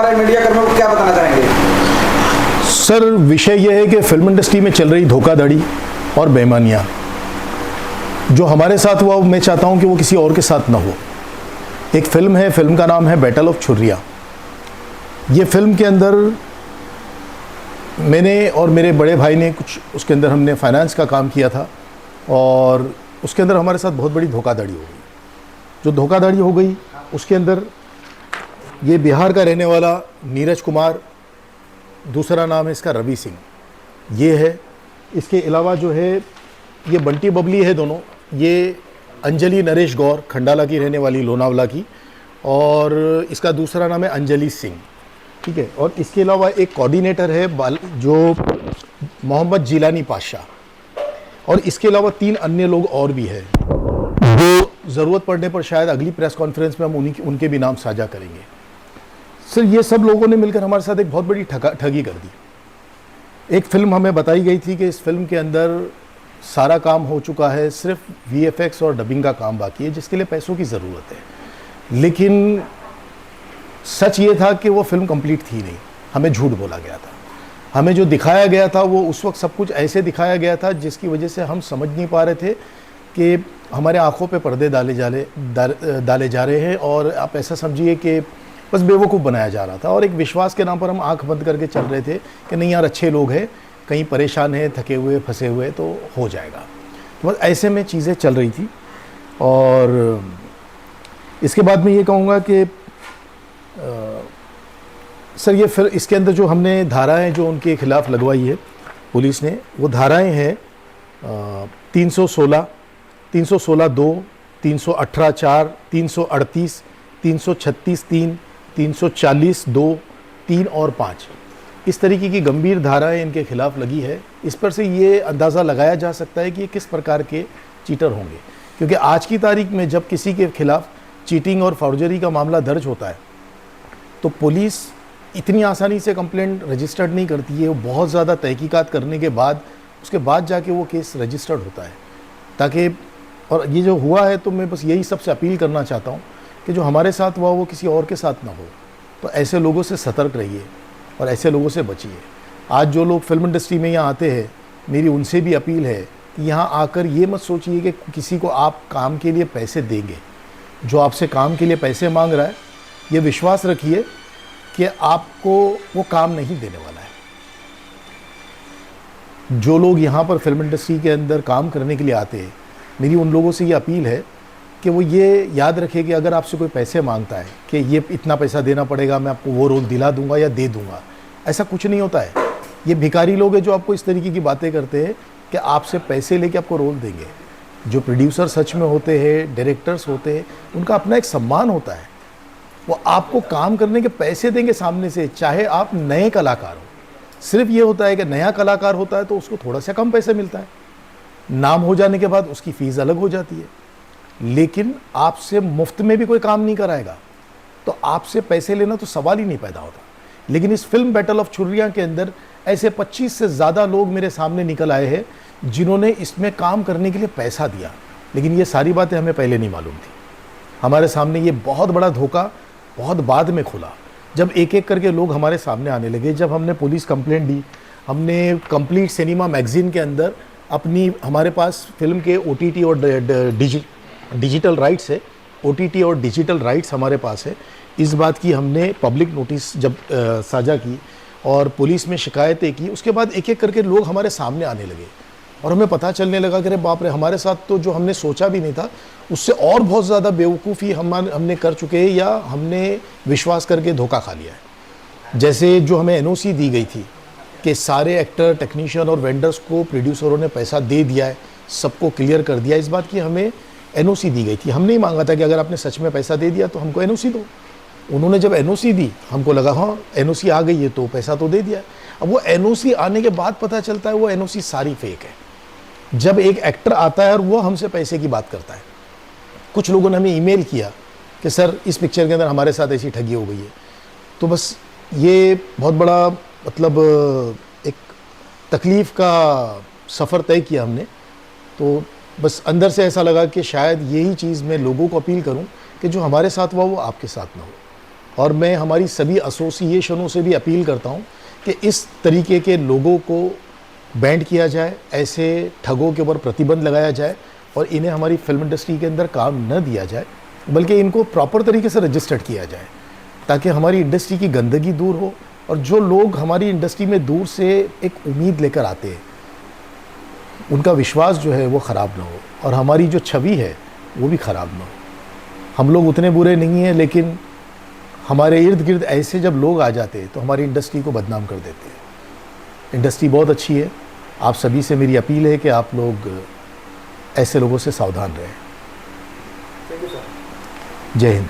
हमारे मीडिया कर्मियों को क्या बताना चाहेंगे? सर, विषय यह है कि फिल्म इंडस्ट्री में चल रही धोखाधड़ी और बेईमानियाँ जो हमारे साथ हुआ, मैं चाहता हूँ कि वो किसी और के साथ ना हो। एक फिल्म है, फिल्म का नाम है बैटल ऑफ छुर्रिया। ये फिल्म के अंदर मैंने और मेरे बड़े भाई ने कुछ उसके अंदर हमने फाइनेंस का काम किया था और उसके अंदर हमारे साथ बहुत बड़ी धोखाधड़ी हो गई। जो धोखाधड़ी हो गई उसके अंदर ये बिहार का रहने वाला नीरज कुमार, दूसरा नाम है इसका रवि सिंह, ये है। इसके अलावा जो है ये बंटी बबली है दोनों। ये अंजलि नरेश गौर, खंडाला की रहने वाली, लोनावला की, और इसका दूसरा नाम है अंजलि सिंह, ठीक है। और इसके अलावा एक कोऑर्डिनेटर है जो मोहम्मद जिलानी पाशा, और इसके अलावा 3 अन्य लोग और भी हैं जो ज़रूरत पड़ने पर शायद अगली प्रेस कॉन्फ्रेंस में हम उनके भी नाम साझा करेंगे। सर, ये सब लोगों ने मिलकर हमारे साथ एक बहुत बड़ी ठगी कर दी। एक फिल्म हमें बताई गई थी कि इस फिल्म के अंदर सारा काम हो चुका है, सिर्फ VFX और डबिंग का काम बाकी है जिसके लिए पैसों की ज़रूरत है। लेकिन सच ये था कि वो फिल्म कंप्लीट थी नहीं, हमें झूठ बोला गया था। हमें जो दिखाया गया था वो उस वक्त सब कुछ ऐसे दिखाया गया था जिसकी वजह से हम समझ नहीं पा रहे थे कि हमारे आंखों पे पर्दे डाले जा रहे हैं, और आप ऐसा समझिए कि बस बेवकूफ़ बनाया जा रहा था। और एक विश्वास के नाम पर हम आंख बंद करके चल रहे थे कि नहीं यार, अच्छे लोग हैं, कहीं परेशान हैं, थके हुए, फंसे हुए, तो हो जाएगा। तो बस ऐसे में चीज़ें चल रही थी। और इसके बाद मैं ये कहूँगा कि सर, ये फिर इसके अंदर जो हमने धाराएं जो उनके खिलाफ़ लगवाई है पुलिस ने, वो धाराएं हैं 316, 316(2), 318(4), 338, 336(3), 340(2), 3 और 5। इस तरीके की गंभीर धाराएं इनके खिलाफ लगी है। इस पर से ये अंदाज़ा लगाया जा सकता है कि ये किस प्रकार के चीटर होंगे, क्योंकि आज की तारीख में जब किसी के खिलाफ चीटिंग और फॉर्जरी का मामला दर्ज होता है तो पुलिस इतनी आसानी से कंप्लेंट रजिस्टर्ड नहीं करती है। वो बहुत ज़्यादा तहकीकात करने के बाद उसके बाद जाके वो केस रजिस्टर्ड होता है, ताकि, और ये जो हुआ है, तो मैं बस यही सबसे अपील करना चाहता हूँ कि जो हमारे साथ हुआ वो किसी और के साथ ना हो। तो ऐसे लोगों से सतर्क रहिए और ऐसे लोगों से बचिए। आज जो लोग फिल्म इंडस्ट्री में यहाँ आते हैं, मेरी उनसे भी अपील है कि यहाँ आकर ये मत सोचिए कि किसी को आप काम के लिए पैसे देंगे। जो आपसे काम के लिए पैसे मांग रहा है, ये विश्वास रखिए कि आपको वो काम नहीं देने वाला है। जो लोग यहाँ पर फिल्म इंडस्ट्री के अंदर काम करने के लिए आते हैं, मेरी उन लोगों से ये अपील है कि वो ये याद रखें कि अगर आपसे कोई पैसे मांगता है कि ये इतना पैसा देना पड़ेगा, मैं आपको वो रोल दिला दूंगा या दे दूंगा, ऐसा कुछ नहीं होता है। ये भिखारी लोग हैं जो आपको इस तरीके की बातें करते हैं कि आपसे पैसे लेके आपको रोल देंगे। जो प्रोड्यूसर सच में होते हैं, डायरेक्टर्स होते हैं, उनका अपना एक सम्मान होता है। वो आपको काम करने के पैसे देंगे सामने से, चाहे आप नए कलाकार हो। सिर्फ ये होता है कि नया कलाकार होता है तो उसको थोड़ा सा कम पैसे मिलता है, नाम हो जाने के बाद उसकी फ़ीस अलग हो जाती है। लेकिन आपसे मुफ्त में भी कोई काम नहीं कराएगा, तो आपसे पैसे लेना तो सवाल ही नहीं पैदा होता। लेकिन इस फिल्म बैटल ऑफ छुर्रिया के अंदर ऐसे 25 से ज़्यादा लोग मेरे सामने निकल आए हैं जिन्होंने इसमें काम करने के लिए पैसा दिया, लेकिन ये सारी बातें हमें पहले नहीं मालूम थी। हमारे सामने ये बहुत बड़ा धोखा बहुत बाद में खुला, जब एक एक करके लोग हमारे सामने आने लगे। जब हमने पुलिस कंप्लेंट दी, हमने कंप्लीट सिनेमा मैगज़ीन के अंदर अपनी, हमारे पास फिल्म के OTT और डिजिटल राइट्स है, OTT और डिजिटल राइट्स हमारे पास है। इस बात की हमने पब्लिक नोटिस जब साझा की और पुलिस में शिकायतें की, उसके बाद एक एक करके लोग हमारे सामने आने लगे और हमें पता चलने लगा कि अरे बाप रे, हमारे साथ तो जो हमने सोचा भी नहीं था उससे और बहुत ज़्यादा बेवकूफ़ी हमने कर चुके हैं या हमने विश्वास करके धोखा खा लिया है। जैसे जो हमें NOC दी गई थी कि सारे एक्टर, टेक्नीशियन और वेंडर्स को प्रोड्यूसरों ने पैसा दे दिया है, सबको क्लियर कर दिया, इस बात की हमें NOC दी गई थी। हमने ही मांगा था कि अगर आपने सच में पैसा दे दिया तो हमको NOC दो। उन्होंने जब NOC दी, हमको लगा हाँ NOC आ गई है तो पैसा तो दे दिया। अब वो NOC आने के बाद पता चलता है वो NOC सारी फेक है। जब एक एक्टर आता है और वो हमसे पैसे की बात करता है, कुछ लोगों ने हमें ईमेल किया कि सर इस पिक्चर के अंदर हमारे साथ ऐसी ठगी हो गई है। तो बस ये बहुत बड़ा मतलब एक तकलीफ़ का सफ़र तय किया हमने। तो बस अंदर से ऐसा लगा कि शायद यही चीज़ मैं लोगों को अपील करूं कि जो हमारे साथ हुआ वो आपके साथ ना हो। और मैं हमारी सभी एसोसिएशनों से भी अपील करता हूँ कि इस तरीके के लोगों को बैंड किया जाए, ऐसे ठगों के ऊपर प्रतिबंध लगाया जाए और इन्हें हमारी फिल्म इंडस्ट्री के अंदर काम न दिया जाए, बल्कि इनको प्रॉपर तरीके से रजिस्टर्ड किया जाए ताकि हमारी इंडस्ट्री की गंदगी दूर हो और जो लोग हमारी इंडस्ट्री में दूर से एक उम्मीद लेकर आते हैं उनका विश्वास जो है वो ख़राब ना हो और हमारी जो छवि है वो भी ख़राब ना हो। हम लोग उतने बुरे नहीं हैं, लेकिन हमारे इर्द गिर्द ऐसे जब लोग आ जाते हैं तो हमारी इंडस्ट्री को बदनाम कर देते हैं। इंडस्ट्री बहुत अच्छी है, आप सभी से मेरी अपील है कि आप लोग ऐसे लोगों से सावधान रहें। Thank you sir. जय हिंद।